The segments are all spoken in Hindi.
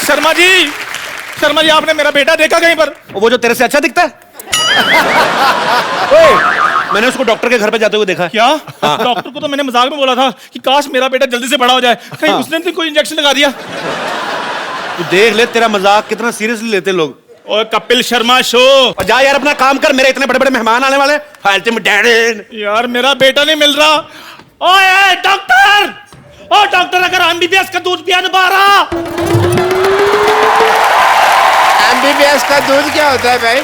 शर्मा जी आपने मेरा बेटा देखा कहीं पर? वो जो तेरे से अच्छा दिखता है? ओए, मैंने उसको डॉक्टर के घर पे जाते हुए देखा। क्या? हाँ। डॉक्टर को तो मैंने मजाक में बोला था कि काश मेरा बेटा जल्दी से बड़ा हो जाए, कहीं हाँ। उसने भी कोई इंजेक्शन लगा दिया। तू देख ले तेरा मजाक कितना सीरियसली लेते लोग। ओए कपिल शर्मा शो। और जा यार अपना काम कर, मेरे इतने बड़े बड़े मेहमान आने वाले। फालतू में डैडी। यार मेरा बेटा नहीं मिल रहा। ओए डॉक्टर, ओ डॉक्टर, अगर एमबीबीएस का दूध पिया पा रहा। एमबीबीएस का दूध क्या होता है भाई?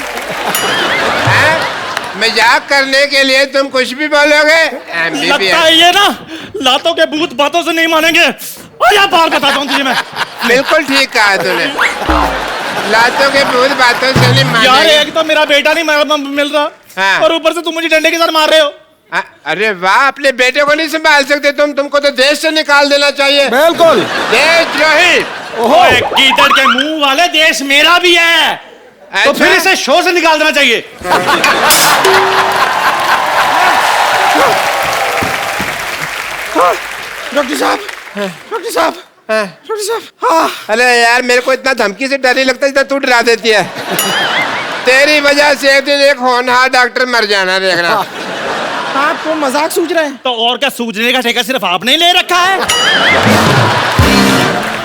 मजाक करने के लिए तुम कुछ भी बोलोगे। लगता है ये ना लातों के भूत बातों से नहीं मानेंगे। और यार बात बताता हूँ तुझे मैं। बिल्कुल ठीक कहा तूने, लातों के भूत बातों से नहीं मानेंगे। यार एक तो मेरा बेटा नहीं मिल रहा, हाँ। और ऊपर से तुम मुझे डंडे के साथ मार रहे हो। अरे वाह, अपने बेटे को नहीं संभाल सकते तुमको तो देश से निकाल देना चाहिए। बिल्कुल देशद्रोही। ओहो कीचड़ के मुंह वाले, देश मेरा भी है। तो फिर इसे शो से निकाल देना चाहिए। डॉक्टर साहब, डॉक्टर साहब, डॉक्टर साहब। हाँ। अरे यार मेरे को इतना धमकी से डर नहीं लगता जितना तू डरा देती है। तेरी वजह से एक दिन एक होनहार डॉक्टर मर जाना, देखना। आप तो मजाक सूझ रहे हैं। तो और क्या सूझने का ठेका सिर्फ आपने ले रखा है?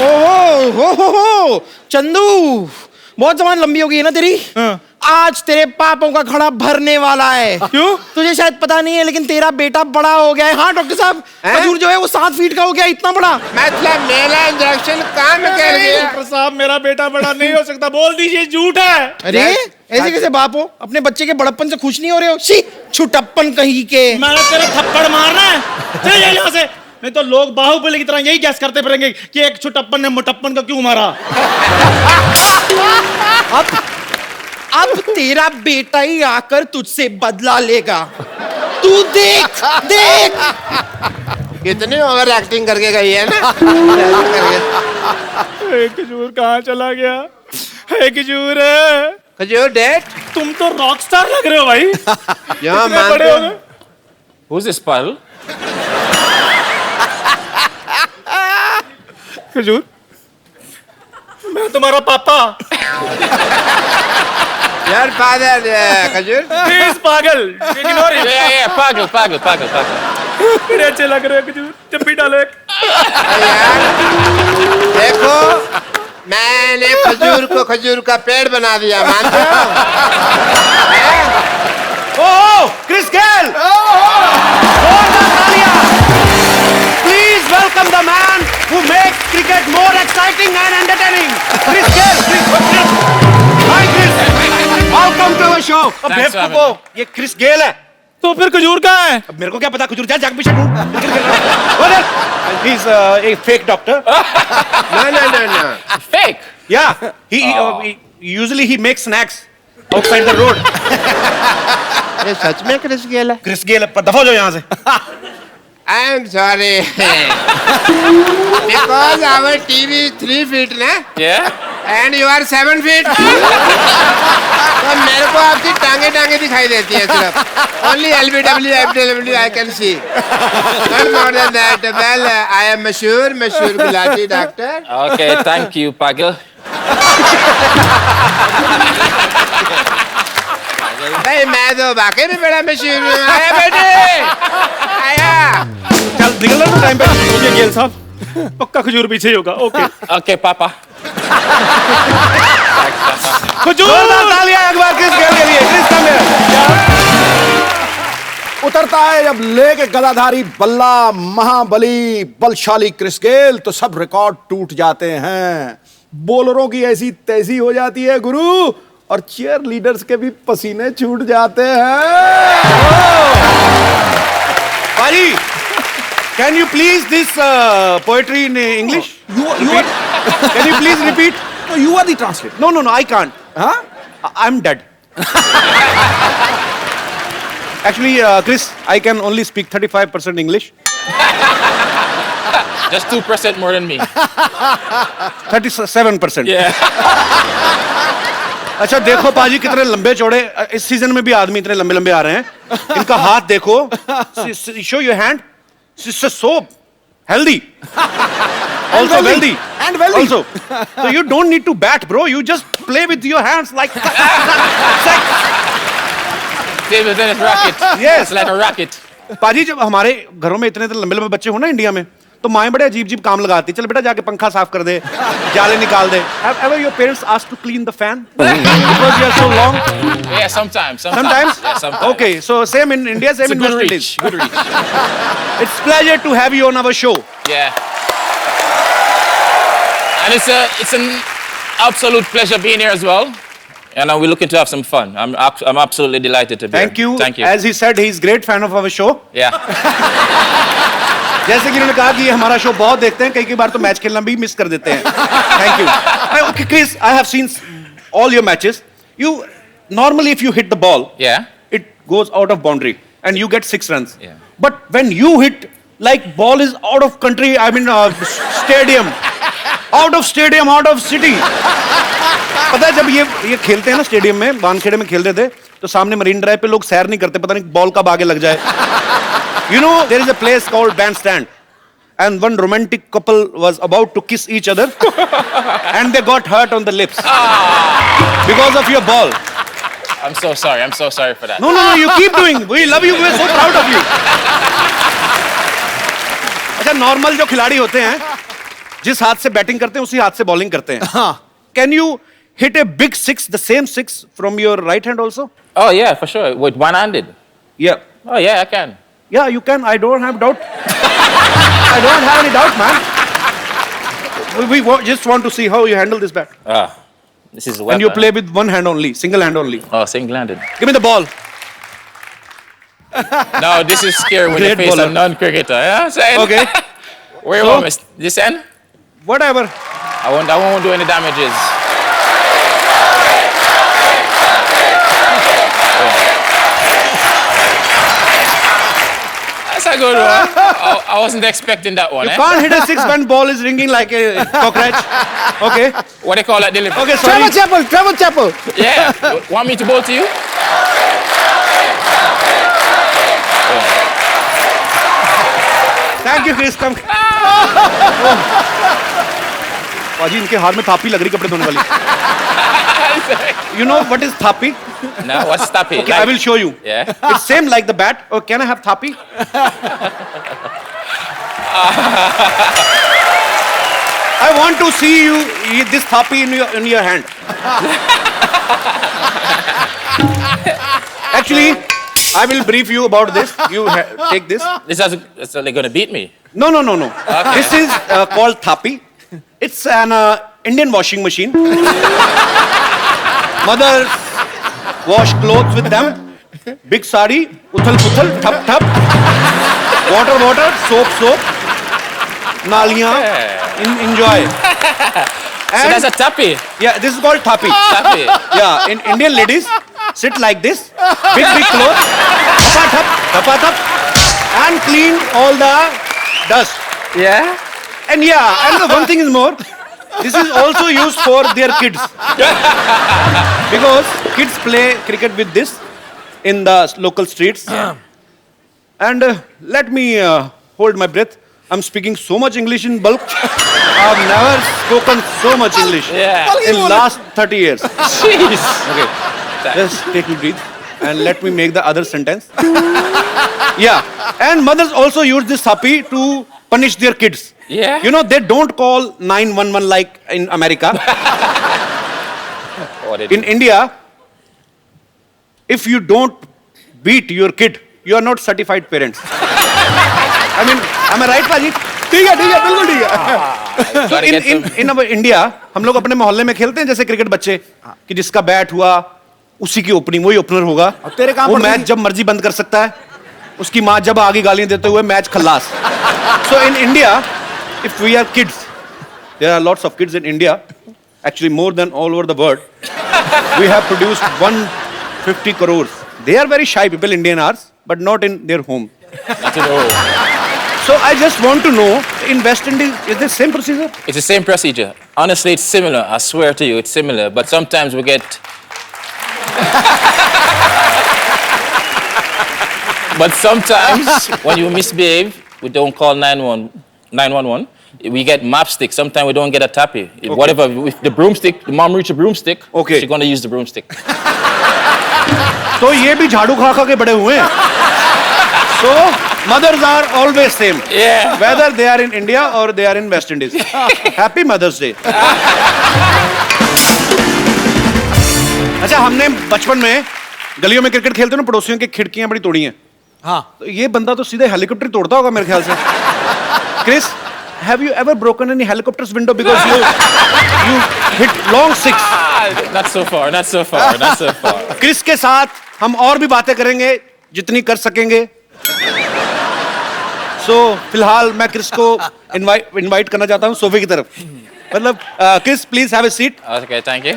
ओहो हो चंदू, बहुत जबान लंबी हो गई है ना तेरी। हाँ। आज तेरे पापों का घड़ा भरने वाला है। क्यों? तुझे शायद पता नहीं है लेकिन तेरा बेटा बड़ा हो गया है। हाँ डॉक्टर साहब, खजूर जो है वो 7 फीट का हो गया, इतना बड़ा। मतलब मेरा इंजेक्शन काम कर गया। डॉक्टर साहब मेरा बेटा बड़ा नहीं हो सकता, बोल दीजिए झूठ है। अरे ऐसे कैसे बाप हो, अपने बच्चे के बड़प्पन से खुश नहीं हो रहे हो? शी, छुटप्पन कहीं के। मैंने तेरा थप्पड़ मारना है, चल जा यहाँ से। नहीं तो लोग बाहुबली की तरह यही गैस करते फिरेंगे कि एक छुटप्पन ने मुटप्पन को क्यों मारा। अब तेरा बेटा ही आकर तुझसे बदला लेगा, तू देख देख। कितनी ओवर एक्टिंग करके गई है ना। खजूर कहाँ चला गया? खजूर, खजूर डेट, तुम तो रॉक स्टार लग रहे हो भाई। यहाँ इतने बड़े हो गए। Who's this pal? खजूर, मैं तुम्हारा पापा। यार फादर खजूर। प्लीज पागल, इग्नोर हिम। Yeah, pagal. बड़े अच्छे लग रहे हो खजूर, चप्पी डालो एक। यार देखो, मैंने खजूर को खजूर का पेड़ बना दिया, मानते हो? Oh Chris Gayle, please welcome the man who makes cricket more exciting and entertaining. Chris Gale, Hi Chris, welcome to our show. अब Thanks for बेवकूफो, ये क्रिस गेल है। तो फिर खजूर कहाँ है? अब मेरे को क्या पता, खजूर जा जाग पीछे ढूंढ। He's a fake doctor. No. Fake. Yeah, he usually he makes snacks outside the road. ये सच में क्रिस गेल है? क्रिस गेल, पर दफा हो जाओ यहाँ से। I am sorry. Because our TV is 3 feet ना, Yeah. and you are 7 feet. तो मेरे को आपकी टांगे दिखाई देती है सिर्फ। Only LBW, FW I can see. Not more than that. Well, I am Mashur Gulati doctor. Okay, thank you, pagal. नहीं, मैं तो वाकई में बड़ा मशहूर हूँ। आया बेटे, आया। चल निकल लो टाइम पे। ये गेल साहब, पक्का खजूर पीछे ही होगा। Okay Okay, papa. खजूर। जोरदार तालियां एक बार क्रिस गेल के लिए। Chris come here. उतरता है जब लेके गदाधारी बल्ला महाबली बलशाली क्रिस गेल, तो सब रिकॉर्ड टूट जाते हैं। बॉलरों की ऐसी तैसी हो जाती है गुरु, और चीयर लीडर्स के भी पसीने छूट जाते हैं। पाजी, can you please this poetry in English? Can you please repeat? No, you are the translator. No, I can't. Huh? I'm dead. Actually, Chris, I can only speak 35% English. Just 2% more than me. 37%. Yeah. अच्छा देखो पाजी कितने लंबे चौड़े, इस सीजन में भी आदमी इतने लंबे लंबे आ रहे हैं। इनका हाथ देखो, show your hand, so healthy. Also wealthy. And wealthy. Also. So you don't need to bat, bro. You just play with your hands like. Table tennis racket. Yes. It's like a racket. पाजी जब हमारे घरों में इतने लंबे लंबे बच्चे हो ना इंडिया में तो माएं बड़े अजीब अजीब काम लगाती चल बेटा जाके पंखा साफ कर दे जाले निकाल दे Have ever your parents asked to clean the fan because you are so long? Yeah, sometimes. Sometimes? Yeah, sometimes. Okay, so same in India, It's same a in good West reach. Indies. Good reach. It's pleasure to have you on our show. Yeah. And it's an absolute pleasure being here as well. And we're looking to have some fun. I'm absolutely delighted to be Thank you. here. Thank you. As he said, he's great fan of our show. Yeah. जैसे कि उन्होंने कहा कि ये हमारा शो बहुत देखते हैं कई बार तो मैच खेलना भी मिस कर देते हैं thank you okay Chris I have seen all your matches you normally if you hit the ball Yeah. it goes out of boundary and you get 6 runs Yeah. but when you hit like ball is out of country I mean stadium out of city पता है जब ये खेलते हैं ना स्टेडियम में वानखेड़े में खेलते थे तो सामने मरीन ड्राइव पे लोग सैर नहीं करते पता नहीं बॉल कब आगे लग जाए You know, there is a place called Bandstand, and one romantic couple was about to kiss each other, and they got hurt on the lips because of your ball. I'm so sorry. I'm so sorry for that. No, you keep doing. We love you. We're so proud of you. अच्छा, नॉर्मल जो खिलाड़ी होते हैं, जिस हाथ से बैटिंग करते हैं, उसी हाथ से बॉलिंग करते हैं. हाँ. Can you hit a big six, the same six, from your right hand also? Oh yeah, for sure. With one-handed. Yeah. Oh yeah, I can. Yeah, you can. I don't have doubt. I don't have any doubt, man. We just want to see how you handle this bat. This is a weapon. And you play with one hand only, single hand only. Oh, single-handed. Give me the ball. No, this is scary when you Great face bowler. a non-cricketer. Yeah, saying. Okay. Where you So- want me? This end? Whatever. I won't do any damages. That's a good one. I wasn't expecting that one. You Eh? can't hit a six when ball is ringing like a cockroach. Okay. What do you call that, delivery? Okay, sorry. Trevor Chapel. Yeah. You want me to bowl to you? Thank you, Chris. Come. पाजी इनके हाथ में थापी लग रही कपड़े धोने वाली. You know what is thapi? No, what's tappy? Okay, I will show you. Yeah. It's same like the bat. Oh, can I have thapi? I want to see you eat this thapi in your hand. Actually, I will brief you about this. You take this. It's like gonna beat me. No. This is called thapi. It's an Indian washing machine. Mothers wash clothes with them. Big sari, uthal-puthal, thap. Water, soap. Naliyan, enjoy. So that's a tappy. Yeah, this is called thapi. Tappy. Yeah, in Indian ladies sit like this, big clothes, thap, and clean all the dust. Yeah. And the one thing is more, this is also used for their kids. Because kids play cricket with this in the local streets. And let me hold my breath. I'm speaking so much English in bulk. I've never spoken so much English Yeah. in last 30 years. Jeez. Okay, just take a breathe and let me make the other sentence. Yeah, and mothers also use this thapi to punish their kids. Yeah. You know, they don't call 911 like in America. What did In India, if you don't beat your kid, you are not certified parents. I mean, am I right, Paji? ठीक है बिल्कुल ठीक है. Gotta get some- In our India, हम लोग अपने मोहल्ले में खेलते हैं जैसे क्रिकेट बच्चे कि जिसका बैट हुआ उसी की ओपनिंग वही ओपनर होगा. तेरे काम वो पर मैच जब मर्जी बंद कर सकता है. उसकी माँ जब आगे गालियां देते हुए match Khallas. So in India, if we are kids, there are lots of kids in India, actually more than all over the world. We have produced 150 crores. They are very shy people, Indian are, but not in their home. Not to know. So I just want to know, in West Indies, is the same procedure? It's the same procedure. Honestly, it's similar. I swear to you, it's similar. But sometimes we get. But sometimes when you misbehave, we don't call 911. we get mop stick. Sometimes we don't get a tappy. Whatever, with the broomstick, the mom reach a broomstick. Okay. She's gonna use the broomstick. तो ये भी झाड़ू खा खा के बड़े हुए हैं. So mothers are always same. Yeah. Whether they are in India or they are in West Indies. Happy Mother's Day. अच्छा, हमने बचपन में गलियों में क्रिकेट खेलते ना, पड़ोसियों की खिड़कियां बड़ी तोड़ी हैं. हाँ. तो ये बंदा तो सीधे हेलीकॉप्टर ही तोड़ता होगा मेरे ख्याल से. Chris, have you ever broken any helicopter's window because you hit long six? Not so far, not so far, not so far. Chris के साथ हम और भी बातें करेंगे जितनी कर सकेंगे. So फिलहाल मैं क्रिस को इनवाइट करना चाहता हूँ सोफे की तरफ. मतलब Chris, please have a seat. Okay, thank you.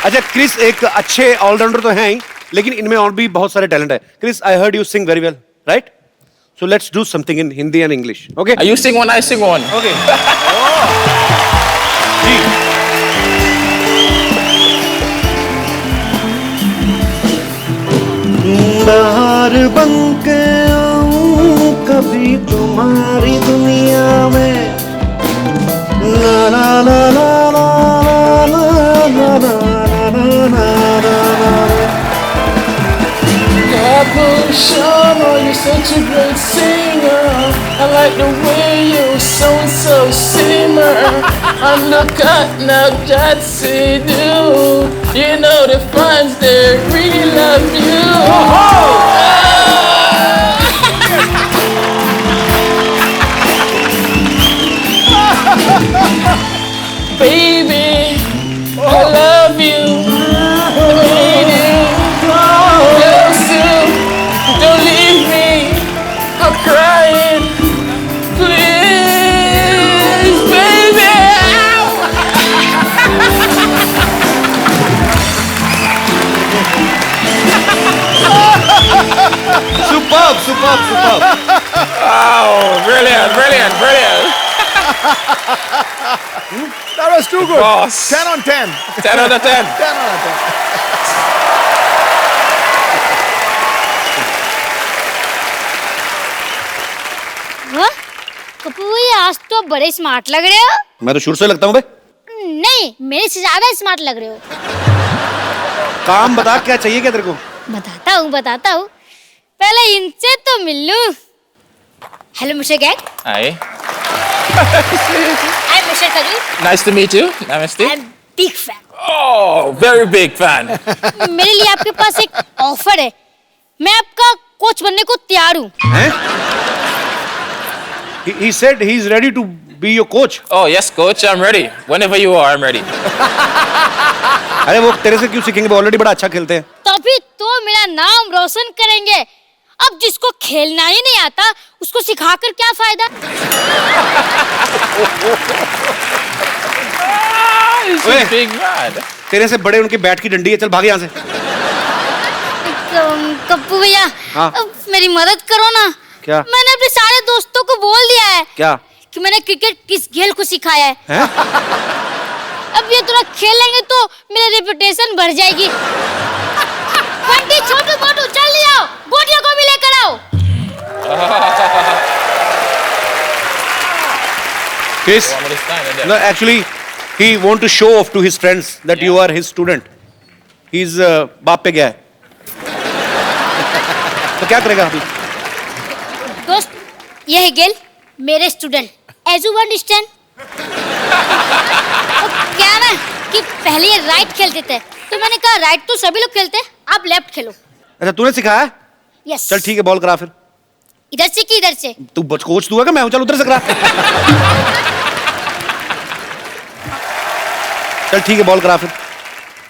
अच्छा, क्रिस एक अच्छे ऑलराउंडर तो हैं ही, लेकिन इनमें और भी बहुत सारे टैलेंट है. Chris, I heard you sing very well, right? So let's do something in Hindi and English. Okay? You sing one, I sing one. Okay. बाहर बन के आऊं कभी तुम्हारी दुनिया में. ला ला ला ला ला ला ला ला ला ला. Shama, you're such a great singer. I like the way you so simmer. And look at now that's it do. You know the fans they really love you. Baby, I love you. I need you. Don't leave me, I'm crying. Please, baby. Superb, superb, superb. Oh, brilliant, brilliant, brilliant. That was too good. Boss. 10 on 10. 10 out of 10. 10 on 10. वाह, कपूर भैया आज तो बड़े स्मार्ट लग रहे हो. मैं तो शुरू से लगता हूँ बे. नहीं, मेरे से ज्यादा स्मार्ट लग रहे हो. काम बता, क्या चाहिए क्या तेरे को? बताता हूँ. पहले इनसे तो मिल लूं. Hello mister Gag. Hi. I mister Kaju. Nice to meet you. Namaste. I am big fan. Oh, very big fan. मेरे लिए आपके पास एक ऑफर है. मैं आपका कोच बनने को तैयार हूँ. हैं? He said he's ready to be your coach. Oh, yes, coach, I'm ready. Whenever you are, I'm ready. अरे वो तेरे से क्यों सीखेंगे? वो ऑलरेडी बड़ा अच्छा खेलते हैं. तभी तो मेरा नाम रोशन करेंगे. अब जिसको खेलना ही नहीं आता उसको सिखाकर क्या फायदा. He's Wait. a big man. तेरे से बड़े उनकी बैट की डंडी है. चल भाग यहाँ से. कप्पू भैया, हाँ? अब मेरी मदद करो ना. क्या? मैंने अपने सारे दोस्तों को बोल दिया है. क्या? कि मैंने क्रिकेट किस गेल को सिखाया है. हैं? अब ये थोड़ा खेलेंगे तो मेरी रेपुटेशन बढ़ जाएगी. बंटी, छोटू मोटू जल्दी आओ, गोटियों को भी लेकर आओ. Chris, Want me to stand in there? no, actually, he want to show off to his friends that you are his student. He's बाप पे गया है. तो क्या करेगा अभी? दोस्त, ये है गेल, मेरे स्टूडेंट. As you understand. क्या ना कि पहले ये राइट खेलते थे, तो मैंने कहा राइट तो सभी लोग खेलते हैं, आप लेफ्ट खेलो. अच्छा, तूने सिखाया? यस. चल ठीक है, बॉल करा फिर. इधर से कि इधर से. तू कोच तू है क्या? मैं हूं. चल उधर से करा. चल ठीक है, बॉल करा फिर.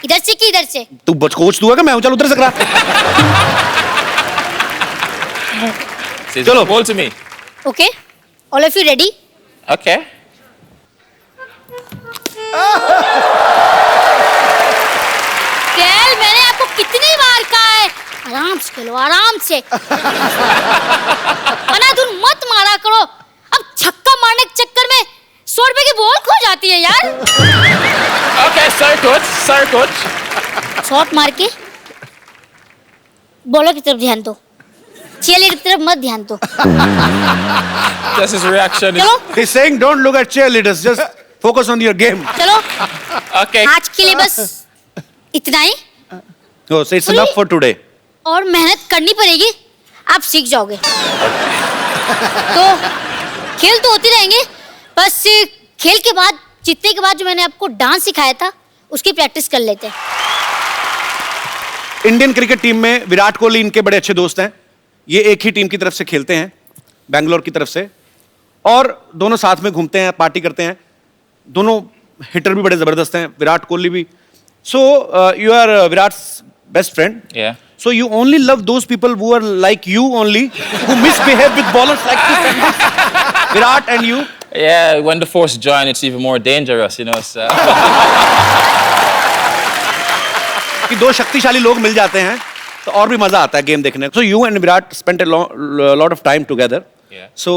इधर से कि इधर से. तू कोच तू है क्या? मैं हूं. चल उधर से करा. Says, Chalo. ball to me. Okay, all of you ready. Okay. गेल, मैंने आपको कितनी बार कहा है आराम से खेलो, आराम से. अनाधुन मत मारा करो. अब छक्का मारने के चक्कर में 100 रुपए की बॉल खो जाती है यार. Okay, sorry, coach. Sorry, coach. Shot मार के बॉलर की तरफ ध्यान दो. चीयरलीडर की तरफ मत ध्यान दो। That's his reaction. चलो He's saying don't look at cheerleaders, just focus on your game. चलो, Okay. आज के लिए बस इतना ही। Oh, so it's enough for today. और मेहनत करनी पड़ेगी, आप सीख जाओगे। तो खेल तो होते रहेंगे, बस खेल के बाद, जीतने के बाद जो मैंने आपको डांस सिखाया था उसकी प्रैक्टिस कर लेते हैं। इंडियन क्रिकेट टीम में विराट कोहली इनके बड़े अच्छे दोस्त हैं। ये एक ही टीम की तरफ से खेलते हैं, बैंगलोर की तरफ से, और दोनों साथ में घूमते हैं, पार्टी करते हैं। दोनों हिटर भी बड़े जबरदस्त हैं, विराट कोहली भी। So you are Virat's best friend. Yeah. So you only love those people who are like you only, who misbehave with bowlers like this. Virat and you. Yeah, when the force join, it's even more dangerous, you know. So. कि दो शक्तिशाली लोग मिल जाते हैं तो और भी मजा आता है गेम देखने को। So you and Virat spent a lot of time together. Yeah. So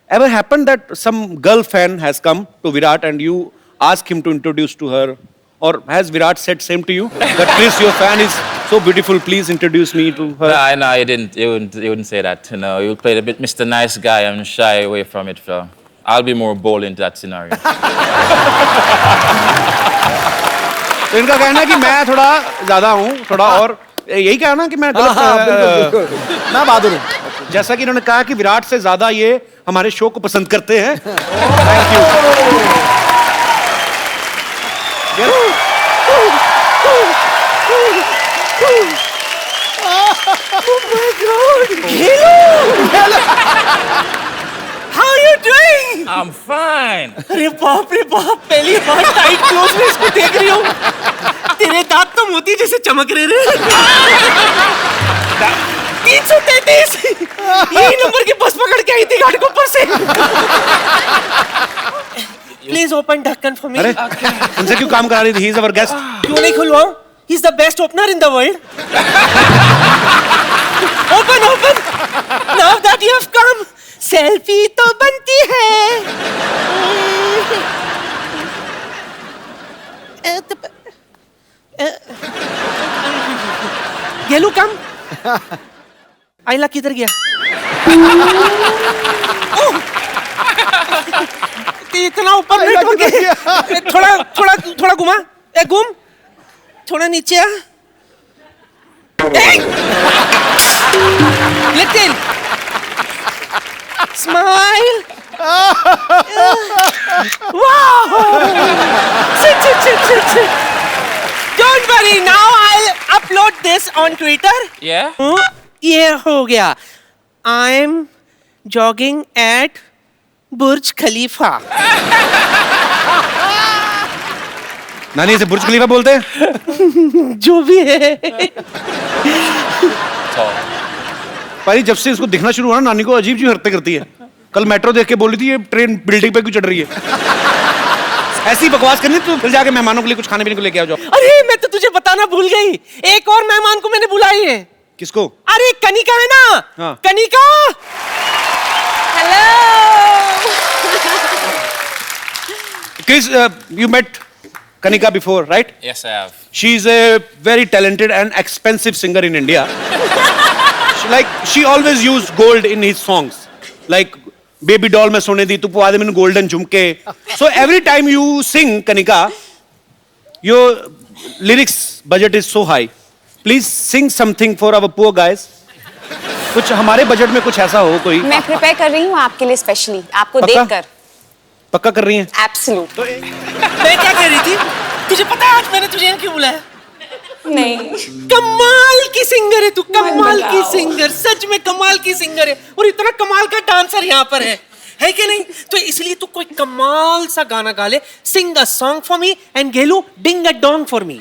ever happened that some girl fan has come to Virat and you ask him to introduce to her, or has Virat said same to you that please your fan is so beautiful, please introduce me to her? No, he didn't. He wouldn't say that. You know, he would play a bit Mr. Nice Guy and shy away from it. So I'll be more bold in that scenario. तो इनका कहना है कि मैं थोड़ा ज्यादा हूँ, थोड़ा और यही कहना कि मैं गलत मैं बहादुर हूँ। जैसा कि इन्होंने कहा कि विराट से ज्यादा ये हमारे शो को पसंद करते हैं। Thank How are you doing? I'm fine. अरे बाप रे बाप, पहली बार टाइट क्लोज में इसको देख रही हूँ। तेरे दांत तो मोती जैसे चमक रहे रे। 333 यही नंबर की बस पकड़ के आई थी घाटकोपर से। प्लीज ओपन ढक्कन फॉर मी। अरे उनसे क्यों काम करा रही थी? He is our guest. क्यों नहीं खुलवाऊं? He is the best opener in the world. Open open. Now that you have come, selfie तो बनती है। गेलू कम। आइला किधर गया? इतना ऊपर नहीं हो गया। थोड़ा थोड़ा थोड़ा घुमा, घूम थोड़ा नीचे आ। Little smile. वाह! Don't worry, now I'll upload this on Twitter. Yeah? ये हो गया। I'm jogging at बुर्ज खलीफा। नानी इसे बुर्ज खलीफा बोलते हैं? जो भी है। भाई जब से इसको दिखना शुरू हुआ ना, नानी को अजीब सी हरकतें करती है। कल मेट्रो देख के बोली थी ये ट्रेन बिल्डिंग पे क्यों चढ़ रही है। ऐसी बकवास करनी तो फिर जाके मेहमानों के लिए कुछ खाने पीने को लेके आ जाओ। अरे मैं तो तुझे बताना भूल गई, एक और मेहमान को मैंने बुलाई है। किसको? अरे कनिका है ना। हाँ। Kanika. Chris, you met Kanika before, right? Yes, I have. She is a very talented and expensive singer in India. She always used gold in his songs. Like Baby Doll mein sone di tu pwa de mainu golden jhumke. So every time you sing Kanika, your lyrics budget is so high. Please sing something for our poor guys. कुछ हमारे बजट में कुछ ऐसा हो कोई। मैं प्रिपेयर कर रही हूँ आपके लिए स्पेशली, आपको पक्का? देखकर। पक्का कर रही हैं? एब्सोल्यूट। मैं क्या कह रही थी? तुझे पता है आज मैंने तुझे यहाँ क्यों बुलाया? नहीं। कमाल की सिंगर है तू, कमाल की सिंगर, सच में कमाल की सिंगर है, और इतना कमाल का डांसर यहाँ पर है कि नहीं? तो इसलिए तू कोई कमाल सा गाना गा ले। Sing a song for me and गेलू ding a dong for me.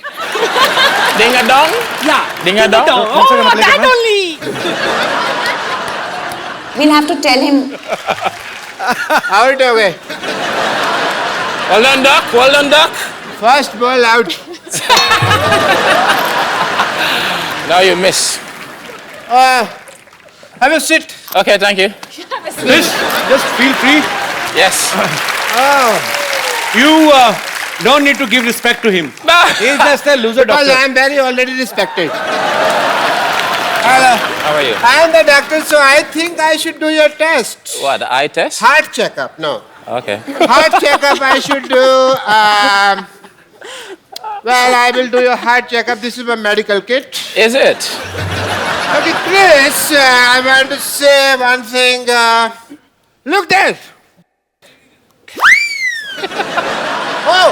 Ding a dong? या Ding a dong? Oh, that only. We'll have to tell him. Out away. Well done, Doc. Well done, Doc. First ball out. Now you miss. Have a sit. Okay, thank you. Please, just feel free. Yes. You don't need to give respect to him. He is just a loser Because doctor. I am very already respected. How are you? I am the doctor, so I think I should do your test. What, the eye test? Heart checkup, no. Okay. Heart checkup I should do. Well, I will do your heart checkup. This is my medical kit. Is it? Okay, Chris, I want to say one thing. Look there. Oh!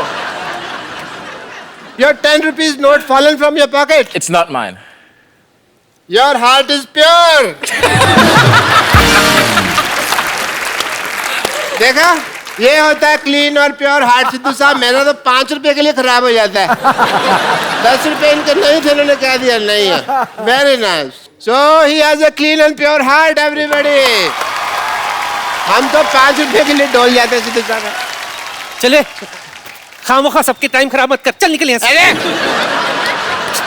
Your 10 rupees note fallen from your pocket. It's not mine. Your heart is pure. देखा? ये होता है क्लीन और प्योर हार्ट। सिद्धू साहब मेरा तो 5 रुपए के लिए खराब हो जाता है। 10 रुपए इनके नहीं थे, उन्होंने कह दिया नहीं है। Very nice. So he has a clean and pure heart everybody. हम तो 5 रुपए के लिए डोल जाते हैं सिद्धू साहब। चले खामोखा सबके टाइम खराब मत कर, चल निकल यहाँ से। अरे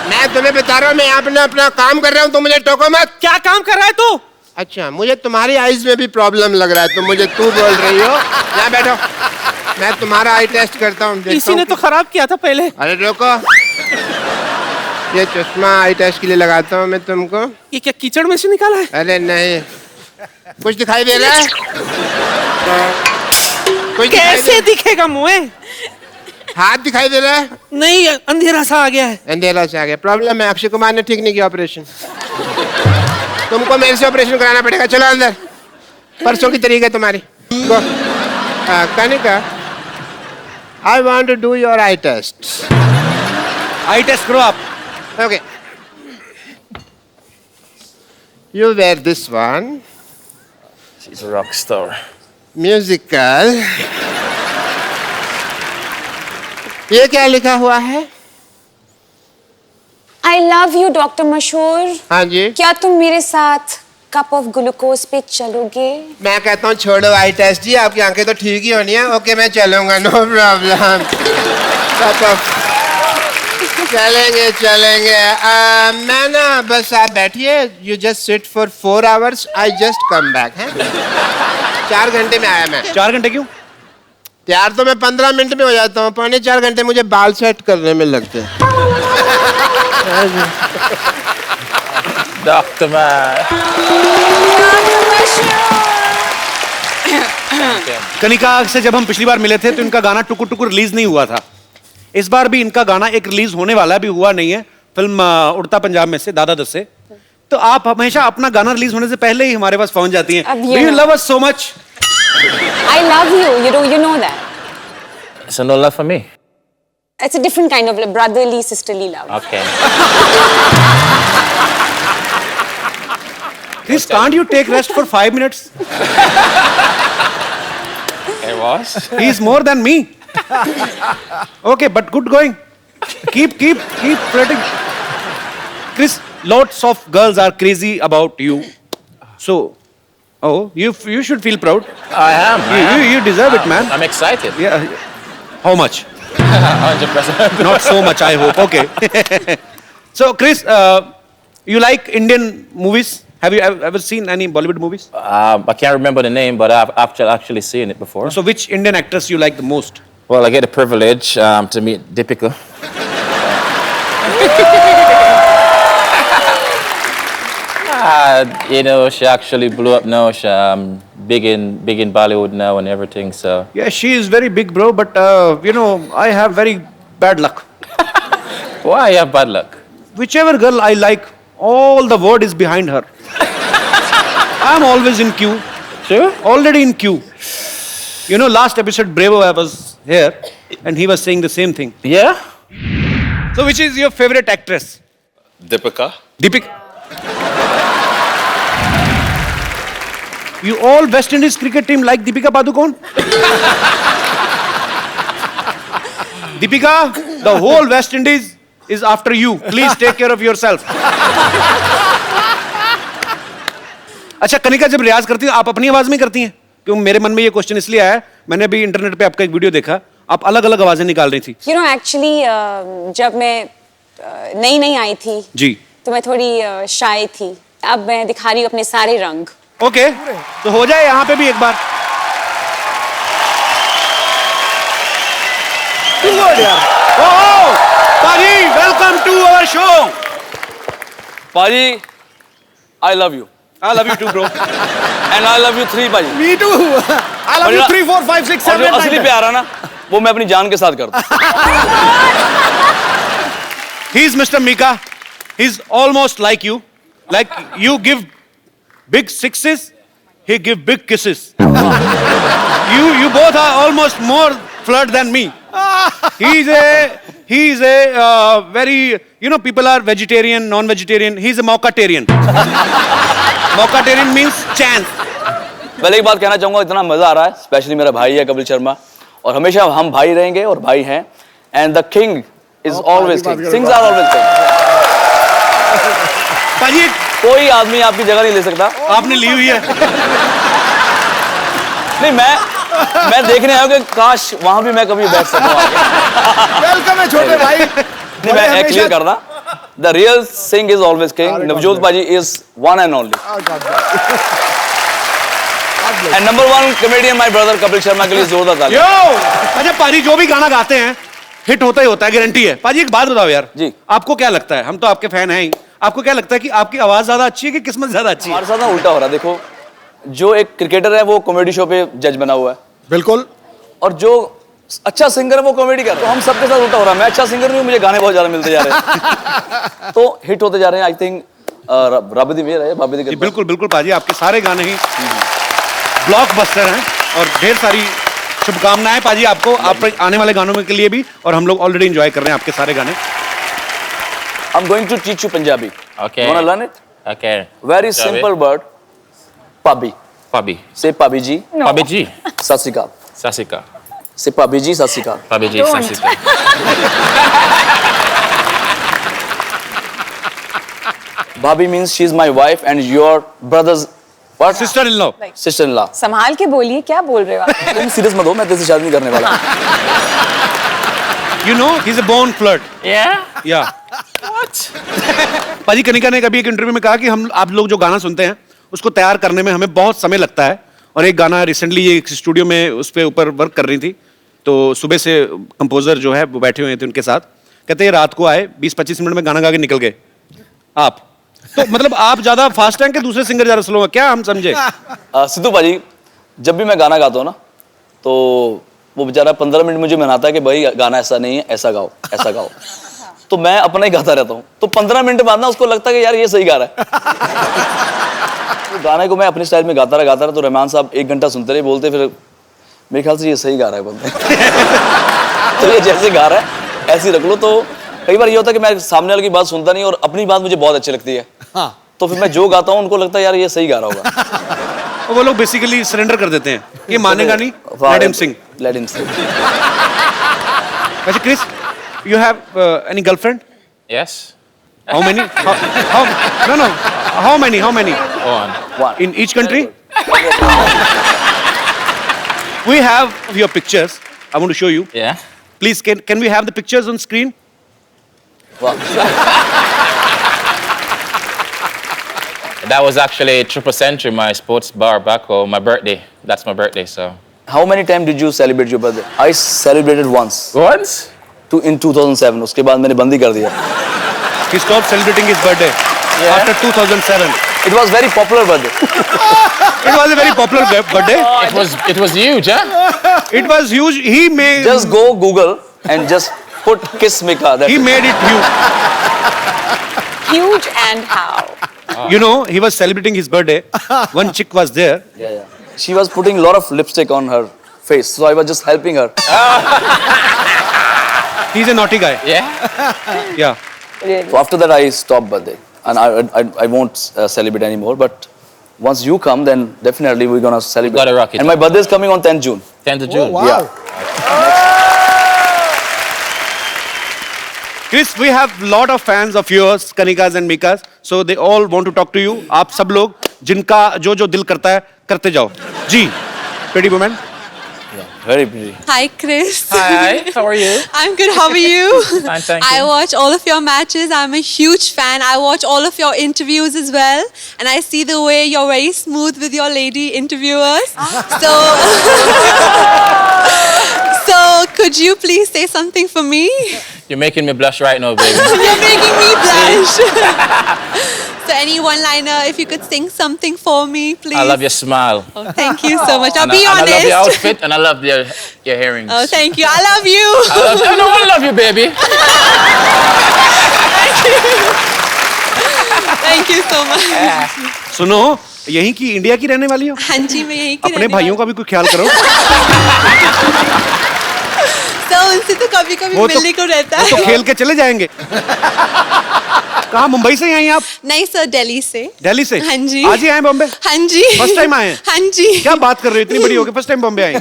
मैं तुम्हें बता रहा हूँ, मैं अपना काम कर रहा हूँ, तो मुझे टोको मत। क्या काम कर रहा है तू? अच्छा, मुझे तुम्हारी आईज में भी प्रॉब्लम लग रहा है, तो मुझे तू बोल रही हो। यहाँ बैठो, मैं तुम्हारा आई टेस्ट करता हूँ। इसी ने तो खराब किया था पहले। अरे रोको, ये चश्मा आई टेस्ट के लिए लगाता हूँ मैं तुमको। ये क्या कीचड़ में से निकाला है? अरे नहीं, कुछ दिखाई दे रहा है? कुछ कैसे दिखेगा मुँह? हाथ दिखाई दे रहा है? नहीं, अंधेरा सा आ गया है। अंधेरा से आ गया। प्रॉब्लम है, अक्षय कुमार ने ठीक नहीं किया ऑपरेशन। तुमको मेरे से ऑपरेशन कराना पड़ेगा। चलो अंदर, परसों की तारीख है तुम्हारी। Kanika, I want to do your eye test. Eye test करो आप। Okay, you wear this one. She's a rock star. Musical. ये क्या लिखा हुआ है? I love you, डॉक्टर मशहूर। हाँ जी। क्या तुम मेरे साथ कप ऑफ ग्लूकोज पे चलोगे? मैं कहता हूँ छोड़ो आई टेस्ट जी, आपकी आंखें तो ठीक ही होनी है। ओके, मैं चलूंगा, नो प्रॉब्लम। चलेंगे। मैं ना बस आप बैठिए, you just sit for 4 hours, I just come back है। 4 घंटे में आया मैं। 4 घंटे क्यों? तैयार तो मैं 15 मिनट में हो जाता हूँ, 3.25 घंटे मुझे बाल सेट करने में लगते हैं। Doctor man. कनिका से जब हम पिछली बार मिले थे तो इनका गाना टुकुर टुकुर रिलीज नहीं हुआ था। इस बार भी इनका गाना एक रिलीज होने वाला है, अभी हुआ नहीं है। फिल्म उड़ता पंजाब में से, दादा दस से। तो आप हमेशा अपना गाना रिलीज होने से पहले ही हमारे पास पहुंच जाती हैं। Do you love us so much? I love you. You know that. So no love for me? It's a different kind of brotherly, sisterly love. Okay. Chris, can't you take rest for 5 minutes? It was? He is more than me. Okay, but good going. Keep flirting. Chris, lots of girls are crazy about you. So, you should feel proud. I am. You deserve it, man. I'm excited. Yeah. How much? 100%. Not so much, I hope. Okay. So, Chris, you like Indian movies? Have you ever seen any Bollywood movies? I can't remember the name, but I've actually seen it before. So, which Indian actress you like the most? Well, I get the privilege to meet Deepika. You know, she actually blew up now. She's big in Bollywood now and everything. So Yeah, she is very big, bro. But I have very bad luck. why you have bad luck? Whichever girl I like, all the world is behind her. I'm always in queue. Sure. Already in queue. You know, last episode Bravo I was here, and he was saying the same thing. Yeah. So, which is your favorite actress? Deepika. Deepika. You all West Indies cricket team like Deepika Padukone? Deepika, the whole West Indies is after you. Please take care of yourself. अच्छा, कनिका जब रियाज करती हो आप अपनी आवाज में करती हैं? क्यों मेरे मन में ये क्वेश्चन इसलिए आया, मैंने अभी इंटरनेट पे आपका एक वीडियो देखा, आप अलग अलग आवाजें निकाल रही थी। You know, actually, जब मैं नई आई थी जी, तो मैं थोड़ी शाय थी। अब मैं दिखा रही हूँ अपने सारे रंग। ओके, तो हो जाए यहाँ पे भी एक बार। पाजी, वेलकम टू आवर शो। पाजी, I love you. I love you too, bro. And I love you 3 भाई. Me too. I love you 3, 4, 5, 6, और 7, जो 8, असली 9. प्यार है ना, वो मैं अपनी जान के साथ करता हूँ. He's Mr. Mika. He's almost like you. Like you give big sixes, he give big kisses. You both are almost more flirt than me. He's a very, you know, people are vegetarian, non-vegetarian. He's a Maukatarian. Maukatarian means chance. पहले एक बात कहना चाहूंगा, इतना मजा आ रहा है, स्पेशली मेरा भाई है कपिल शर्मा, और हमेशा हम भाई रहेंगे और भाई हैं. And the king is always king. Singhs are always king. Paaji, कोई आदमी आपकी जगह नहीं ले सकता. आपने ली हुई है. नहीं, मैं देखने आया हूं कि काश वहां भी मैं कभी बैठ सकूं आगे. वेलकम है छोटे भाई. नहीं, मैं क्लियर करना. The real Singh is always king. Navjot paaji is one and only. And number 1 comedian my brother Kapil Sharma के लिए जोरदार ताली. यो, अच्छा पाजी जो भी गाना गाते हैं हिट होता ही होता है, गारंटी है. पाजी एक बात बताओ यार. जी. आपको क्या लगता है, हम तो आपके फैन हैं ही, आपको क्या लगता है कि आपकी आवाज ज्यादा अच्छी है कि किस्मत ज्यादा अच्छी है? हमारे साथ ना उल्टा हो रहा है. देखो, जो एक क्रिकेटर है वो कॉमेडी शो पे जज बना हुआ है, बिल्कुल. और जो अच्छा सिंगर है वो कॉमेडी कर रहा है. तो हम सबके साथ उल्टा हो रहा है. मैं अच्छा सिंगर नहीं हूँ, मुझे गाने बहुत ज्यादा मिलते जा रहे हैं. तो हिट होते जा रहे हैं. आई थिंक रब दी मेहर है, बाबे दी कृपा. बिल्कुल बिल्कुल पाजी, आपके सारे गाने ही ब्लॉकबस्टर हैं और ढेर सारी शुभकामनाएं पाजी आपको, आप आने वाले गानों में के लिए भी, और हम लोग ऑलरेडी एंजॉय कर रहे हैं आपके सारे गाने. I'm going to teach you Punjabi. Okay. Wanna learn it? Okay. Very simple word. Pabi. Pabi. Say Pabi ji. Pabi ji. Sat Sri Akal. Sasika. Say Pabi ji, Sat Sri Akal. Pabi ji, Sasika. Bhabhi means she's my wife and your brother's what? Sister-in-law. Sister-in-law. संभाल के बोलिए, क्या बोल रहे हो आप? तुम सीरियस मत हो, मैं तेरे से शादी नहीं करने वाला. You know, he's a born flirt. Yeah? Yeah. What? पाजी, कनिका ने कभी एक इंटरव्यू में कहा कि हम आप लोग जो गाना सुनते हैं उसको तैयार करने में हमें बहुत समय लगता है. और एक गाना रिसेंटली ये एक स्टूडियो में उस पे ऊपर वर्क कर रही थी, तो सुबह से कंपोजर जो है वो बैठे हुए थे उनके साथ. कहते हैं रात को आए, 20-25 मिनट में गाना गा के निकल गए. आप तो मतलब आप ज्यादा फास्ट हैं कि दूसरे सिंगर ज्यादा स्लो हैं, क्या हम समझे? सिद्धू पाजी, जब भी मैं गाना गाता हूँ ना, तो वो बेचारा 15 मिनट मुझे मनाता है कि भाई गाना ऐसा नहीं है, ऐसा गाओ, ऐसा गाओ. तो मैं अपना ही गाता रहता हूँ. तो 15 मिनट बाद ना उसको लगता है कि यार ये सही गा रहा है. तो गाने को मैं अपने स्टाइल में गाता रहा. तो रहमान साहब 1 घंटा सुनते रहे, बोलते फिर मेरे ख्याल से ये सही गा रहा है बोलते. तो ये जैसे गा रहा है ऐसे ही रख लो. तो कई बार ये होता है कि मैं सामने वाले की बात सुनता नहीं और अपनी बात मुझे बहुत अच्छी लगती है. हाँ. तो फिर मैं जो गाता हूँ उनको लगता है यार ये सही गा रहा होगा. वो लोग बेसिकली सरेंडर कर देते हैं, ये मानेगा नहीं, लेट हिम सिंग. Let him sing. अच्छा Chris, you have any girlfriend? Yes? How many? How many? One. In each country? We have your pictures. I want to show you. Yeah? Please, can we have the pictures on screen? Wow. That was actually Triple Century, my sports bar back home, my birthday. That's my birthday, so. How many times did you celebrate your birthday? I celebrated once. Once? In 2007. उसके बाद मैंने बंदी कर दिया. He stopped celebrating his birthday after 2007. It was very popular birthday. It was a very popular birthday. It was huge, huh? It was huge. He made. Just go Google and just put Kiss Mika. He made it huge. Huge and how? You know, he was celebrating his birthday. One chick was there. Yeah. She was putting a lot of lipstick on her face, so I was just helping her. He's a naughty guy. Yeah? Yeah. So after that, I stopped birthday, and I won't celebrate anymore. But once you come, then definitely we're gonna celebrate. Gotta rock it. And my birthday is coming on 10th June. 10th of June. Oh, wow. Yeah. Chris, we have lot of fans of yours, Kanikas and Mikas. So they all want to talk to you. आप सब लोग जिनका जो दिल करता है करते जाओ. जी, pretty woman. Very pretty. Hi, Chris. Hi, how are you? I'm good. How are you? Fine, thank I you. watch all of your matches. I'm a huge fan. I watch all of your interviews as well. And I see the way you're very smooth with your lady interviewers. So could you please say something for me? You're making me blush right now, baby. You're making me blush. So any one-liner, if you could sing something for me, please. I love your smile. Oh, thank you so much. I'll And be I honest. love your outfit and I love your earrings. Oh, thank you. I love you. I love you, baby. Thank you so much. सुनो, यहीं की इंडिया की रहने वाली हो? हाँ जी, मैं यहीं की अपने रहने भाइयों का भी कोई ख्याल करो। तो उनसे तो कभी-कभी वो तो- मिलने को रहता वो है। तो खेल के चले जाएंगे। कहाँ, मुंबई से आई हैं आप? नहीं सर, दिल्ली से। दिल्ली से? हाँ जी। आज ही आए बॉम्बे? हाँ जी। फर्स्ट टाइम आए हैं? हाँ जी। क्या बात कर रहे हो, इतनी बड़ी हो गई फर्स्ट टाइम बॉम्बे आई?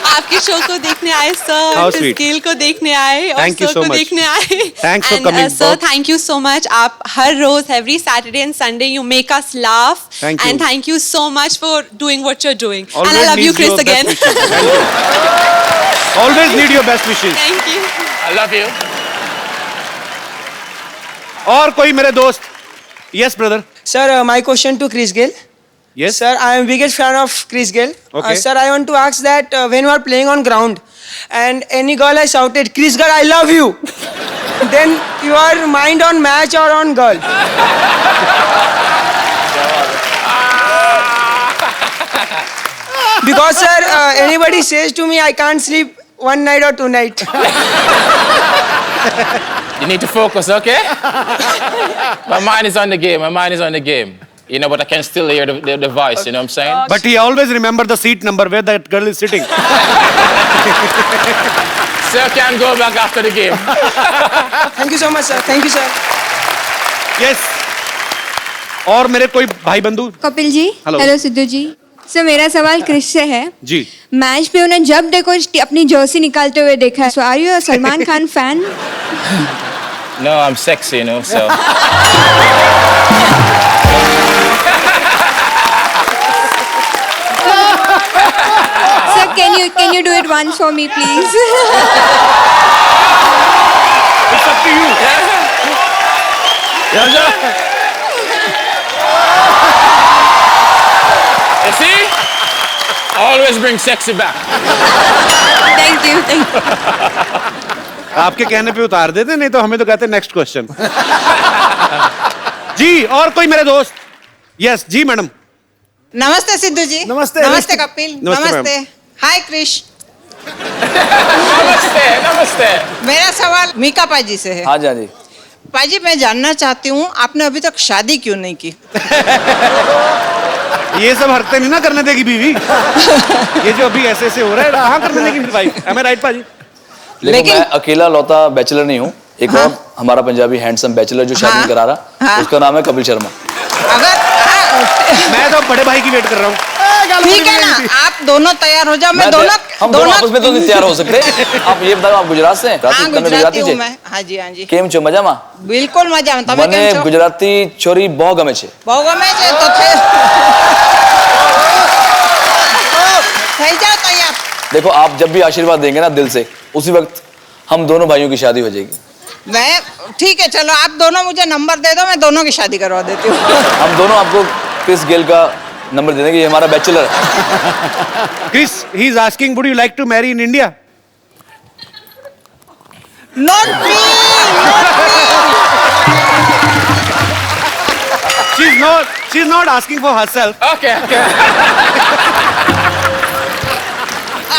आपके शो को देखने आए How सर, sweet. स्केल को देखने आए और Thank you शो so को much. देखने आए। Thanks for And, coming. sir, thank you so much. आप हर रोज every Saturday and Sunday you make us laugh. Thank you. And thank you so much for doing what you're doing. Always and I love you, needs Chris, your again. best wishes. Thank you. Always need your best wishes. Thank you. I love you. और कोई मेरे दोस्त? Yes, brother. Sir, my question to Chris Gayle. Yes. Sir, I am biggest fan of Chris Gayle. Okay. Sir, I want to ask that when you are playing on ground and any girl has shouted, Chris Gayle, I love you. Then your mind on match or on girl? Because sir, anybody says to me, I can't sleep one night or two night. You need to focus, okay? My mind is on the game. My mind is on the game. You know, but I can still hear the voice, you know what I'm saying? But he always remember the seat number where that girl is sitting. Sir can go back after the game. Thank you so much, sir. Thank you, sir. Yes. और मेरे कोई भाई बंधु? कपिल जी, Hello. हेलो सिद्धू जी। सर मेरा सवाल क्रिश से है। जी। मैच पे उन्हें जब देखो अपनी जर्सी निकालते हुए देखा है। So are you a Salman Khan fan? No, I'm sexy, you know, so. Sir, can you do it once for me, please? It's up to you. You see? Always bring sexy back. Thank you, thank you. आपके कहने पे उतार देते, नहीं तो हमें तो कहते नेक्स्ट क्वेश्चन। जी, और कोई मेरे दोस्त? यस जी मैडम। नमस्ते सिद्धू जी। नमस्ते। नमस्ते कपिल। नमस्ते, नमस्ते। हाय क्रिश। Namaste, namaste. मेरा सवाल मीका पाजी से है। हाँ जी, हाँ जी। पाजी मैं जानना चाहती हूँ आपने अभी तक शादी क्यों नहीं की? ये सब हरकतें नहीं ना करने देगी बीवी। ये जो अभी ऐसे ऐसे हो रहा है, कहाँ करने देगी मेरी वाइफ? Am I right पाजी? लेकिन मैं अकेला लौता बैचलर नहीं हूँ। एक और हमारा पंजाबी हैंडसम बैचलर जो शादी नहीं करा रहा, उसका नाम है कपिल शर्मा। मैं तो बड़े भाई की वेट कर रहा हूँ। ठीक है ना, आप दोनों तैयार हो जाओ। मैं दोनों हम दोनों आपस में तो नहीं तैयार हो सकते। आप ये बताओ, आप गुजरात से हैं? हाँ गुजराती हूँ मैं। हाँ जी, हाँ जी। केम छो मजामा? बिल्कुल मजा में। તમે મને કેમ છો? ગુજરાતી છોરી બહુ ગમે છે। બહુ ગમે છે તો થઈ જાઓ તૈયાર। देखो, आप जब भी आशीर्वाद देंगे ना दिल से, उसी वक्त हम दोनों भाइयों की शादी हो जाएगी। मैं ठीक है, चलो आप दोनों मुझे नंबर दे दो, मैं दोनों की शादी करवा देती हूँ। हम दोनों आपको क्रिस गेल का नंबर दे देंगे, ये हमारा बैचलर है। Chris, he is asking, would you like to marry in India? Not me, not me. She's not asking for herself. Okay, okay.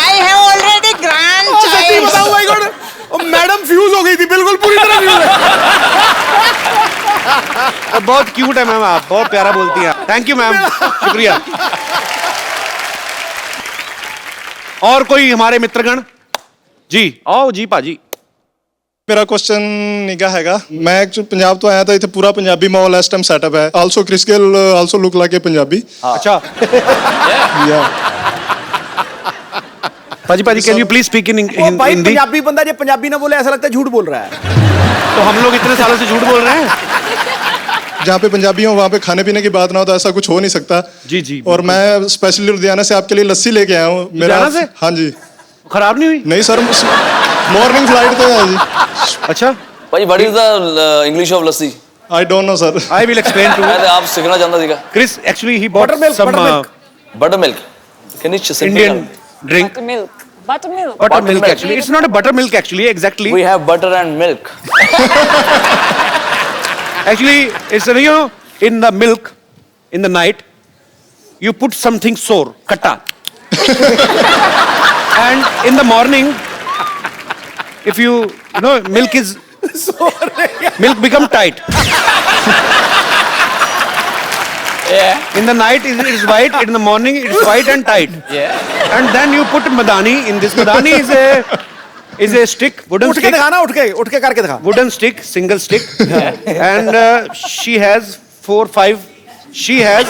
I have already grandchild. सच्ची बताऊं भाई गॉड, मैडम फ्यूज हो गई थी, बिल्कुल पूरी तरह फ्यूज है। बहुत क्यूट है मैम, आप बहुत प्यारा बोलती हैं। थैंक यू मैम, शुक्रिया। और कोई हमारे मित्रगण? जी आओ जी पाजी। मेरा क्वेश्चन निगाह हैगा, मैं एक्चुअली पंजाब तो आया था, इतने पूरा पंजाबी माहौल इस टाइम सेटअप है। Also Chris Gayle also look like a Punjabi. अच्छा। या paaji paaji can you please speak in भाई हिंदी? पंजाबी बंदा जब पंजाबी ना बोले ऐसा लगता है झूठ बोल रहा है। तो हम लोग इतने सालों से झूठ बोल रहे हैं। जहाँ पे पंजाबी हो वहाँ पे खाने पीने की बात ना हो तो ऐसा कुछ हो नहीं सकता। जी जी। और मैं स्पेशली लुधियाना से आपके लिए लस्सी लेके आया हूँ। लुधियाना से? हाँ जी। खराब नहीं हुई? नहीं सर, मॉर्निंग फ्लाइट तो है जी। अच्छा भाई, what is the English of lassi? I don't know sir. I will explain to. आप सीखना चाहता सीखा? Chris actually he bought some buttermilk. Can you just Indian drink? Buttermilk. Buttermilk. Buttermilk actually. It's not a buttermilk actually exactly. We have butter and milk. Actually, it's in the milk, in the night, you put something sour, khatta. And in the morning, if milk become tight. Yeah. In the night it is white, in the morning it is white and tight. Yeah. And then you put madani in this. Madani is a stick, wooden उठ के stick. दिखाना, उठ के करके दिखा. Wooden stick, single stick. And she has 4-5. She has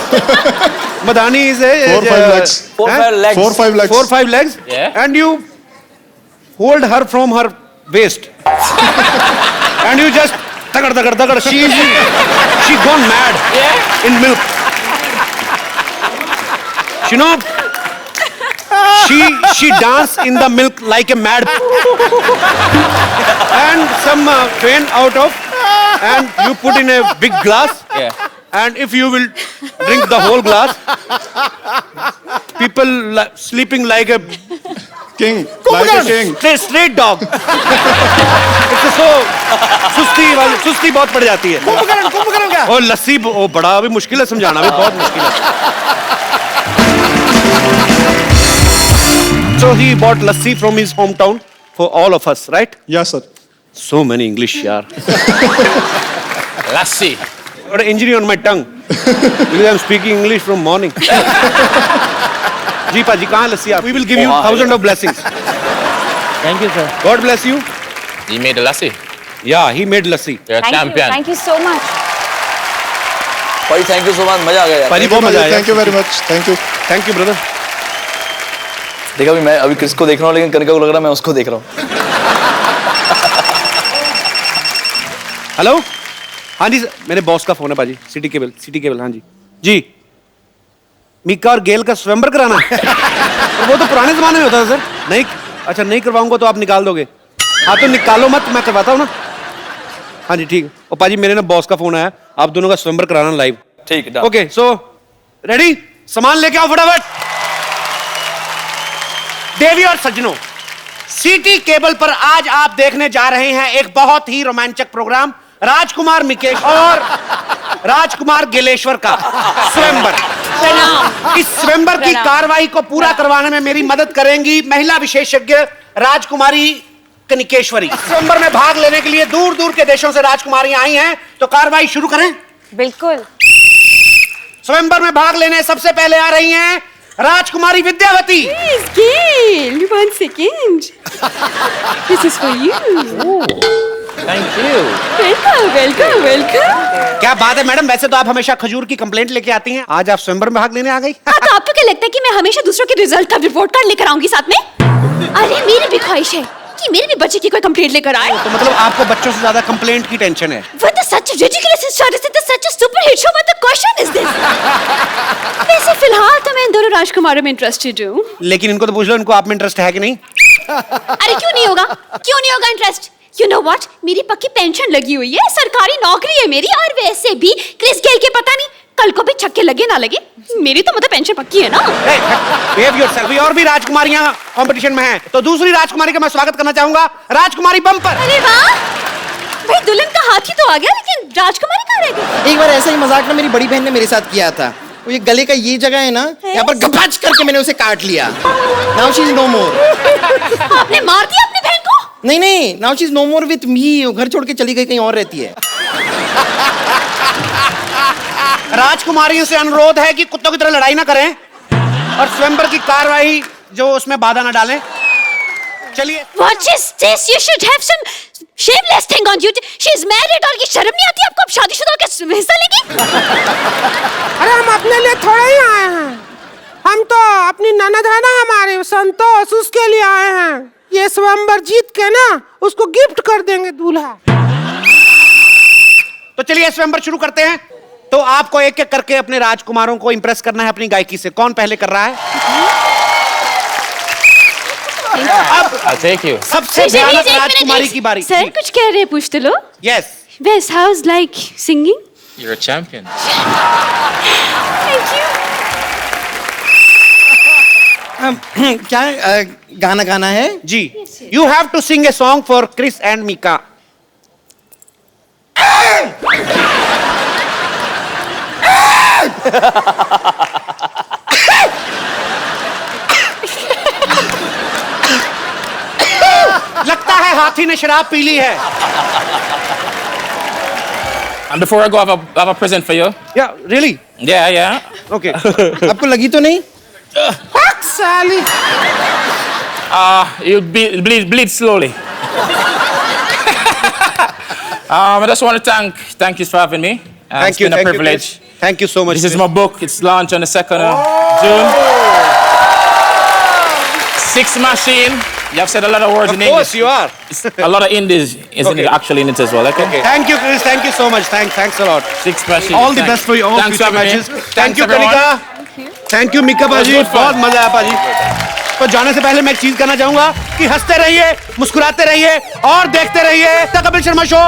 madani is a 4-5 legs. 4-5 legs. 4-5 legs. 4-5 legs. Yeah. And you hold her from her waist. And you just tagar. She gone mad. Yeah. In milk. She dance in the milk like a mad. And some drain out of, and you put in a big glass. Yeah. And if you will drink the whole glass, people sleeping like a King. Like a king. straight dog. It's so सुस्ती बहुत पड़ जाती है. कुंभकर्ण क्या? और लस्सी वो बड़ा भी मुश्किल है समझाना भी बहुत मुश्किल है. So he bought lassi from his hometown for all of us, right? Yes, sir. So many English, yaar. Lassi. Got an injury on my tongue because I'm speaking English from morning. जी पाजी कहाँ लस्सी आप? We will give you 1,000 of blessings. Thank you, sir. God bless you. He made the lassi. Yeah, he made lassi. You're a champion. Thank you so much. भाई थैंक यू सो मच, मजा आ गया यार. पाजी बहुत मजा आया. Thank you very much. Thank you. Thank you, brother. देखा भी मैं अभी क्रिस को देख रहा हूँ लेकिन कनिका को लग रहा है मैं उसको देख रहा हूँ. हेलो, हाँ जी मेरे बॉस का फोन है पाजी. सिटी केबल हाँ जी मीका और गेल का स्वयंवर कराना है. वो तो पुराने जमाने में होता था सर. नहीं, अच्छा नहीं करवाऊंगा तो आप निकाल दोगे. हाँ तो निकालो मत, मैं करवाता हूँ ना. हाँ जी ठीक है. और पाजी मेरे ना बॉस का फोन आया, आप दोनों का स्वयंवर कराना लाइव. ठीक है. ओके सो रेडी, सामान लेके आओ फटाफट. देवी और सज्जनों, सिटी केबल पर आज आप देखने जा रहे हैं एक बहुत ही रोमांचक प्रोग्राम, राजकुमार मिकेश और राजकुमार गिलेश्वर का स्वयंवर. इस स्वयंवर की कार्रवाई को पूरा करवाने में मेरी मदद करेंगी महिला विशेषज्ञ राजकुमारी कनिकेश्वरी. स्वयंवर में भाग लेने के लिए दूर दूर के देशों से राजकुमारियां आई हैं, तो कार्रवाई शुरू करें. बिल्कुल. स्वयंवर में भाग लेने सबसे पहले आ रही हैं राजकुमारी Vidyavati. Gail, 1 second. This is for you. Thank you. Welcome. क्या बात है मैडम, वैसे तो आप हमेशा खजूर की कंप्लेंट लेके आती हैं, आज आप स्वयंवर में भाग लेने आ गई. हाँ, तो आपको क्या लगता है कि मैं हमेशा दूसरों के रिजल्ट का रिपोर्ट कार्ड लेकर आऊंगी साथ में? अरे मेरी भी ख्वाहिश है कि मेरे भी बच्चे की कोई कंप्लेंट लेकर आए. तो मतलब आपको बच्चों से ज्यादा कंप्लेंट की टेंशन है. What the such a ridiculous statistic, such a super hit show, what the question is this? वैसे फिलहाल तो मैं इन दोनों राजकुमारों में इंटरेस्टेड हूँ. लेकिन इनको तो पूछ लो, इनको आप में इंटरेस्ट है कि नहीं? अरे क्यों नहीं होगा इंटरेस्ट? You know what? मेरी पक्की पेंशन लगी हुई है, सरकारी नौकरी है मेरी, और वैसे भी क्रिस गेल के पता नहीं कल को भी छक्के लगे ना लगे, मेरी तो मतलब पेंशन पक्की है ना. Behave yourself. और भी राजकुमारियां कंपटीशन में हैं, तो दूसरी राजकुमारी का मैं स्वागत करना चाहूंगा, राजकुमारी बम्पर. अरे वाह, भाई दुल्हन का हाथी तो आ गया, लेकिन राजकुमारी कहाँ रह गई? एक बार ऐसा ही मजाक ना मेरी बड़ी बहन ने मेरे साथ किया था. वो ये गले का ये जगह है ना, यहाँ पर गपाच करके मैंने उसे काट लिया. Now she is no more. आपने मार दिया अपनी बहन को? नहीं, now she is no more with me. वो घर छोड़ के चली गई, कहीं और रहती है. राजकुमारियों से अनुरोध है कि कुत्तों की तरह लड़ाई ना करें और स्वयंवर की कार्रवाई जो उसमें बाधा ना डालें. चलिए. What is this? You should have some shameless thing on you. She is married और ये शर्म नहीं आती आपको? अब शादीशुदा होकर हिस्सा लेगी? अरे हम अपने लिए थोड़े ही आए हैं, हम तो अपनी ननद है ना हमारे संतोष, उसके लिए आए हैं. ये स्वयंवर जीत के ना उसको गिफ्ट कर देंगे दूल्हा. तो चलिए स्वयंवर शुरू करते हैं. तो आपको एक एक करके अपने राजकुमारों को इंप्रेस करना है अपनी गायकी से. कौन पहले कर रहा है? I'll take you. सबसे भयानक राजकुमारी की बारी. सर कुछ कह रहे, पूछ तो लो. Yes. Best house like singing? You're a champion. Thank you. क्या गाना गाना है? जी. You have to sing a song for Chris and Mika. लगता है हाथी ने शराब पी ली है। And before I go, I have a present for you. Yeah, really? Yeah, yeah. Okay. आपको लगी तो नहीं? Fuck, Sally. You bleed slowly. I just want to thank you for having me. It's been a privilege. Thank you so much. This is my book. It's launched on the 2nd of June. Six Machine. You have said a lot of words in English. Of course you are. A lot of Indies is actually in it as well. Okay. Thank you, Chris. Thank you so much. Thanks a lot. Six Machine. All the best for you. All Thanks future for having matches. me. Thank you, everyone. Kanika. Thank you, Mika Baji. good fun. बहुत मजा आया पाजी। तो जाने से पहले मैं एक चीज कहना चाहूंगा कि हंसते रहिए, मुस्कुराते रहिए और देखते रहिए द कपिल शर्मा शो।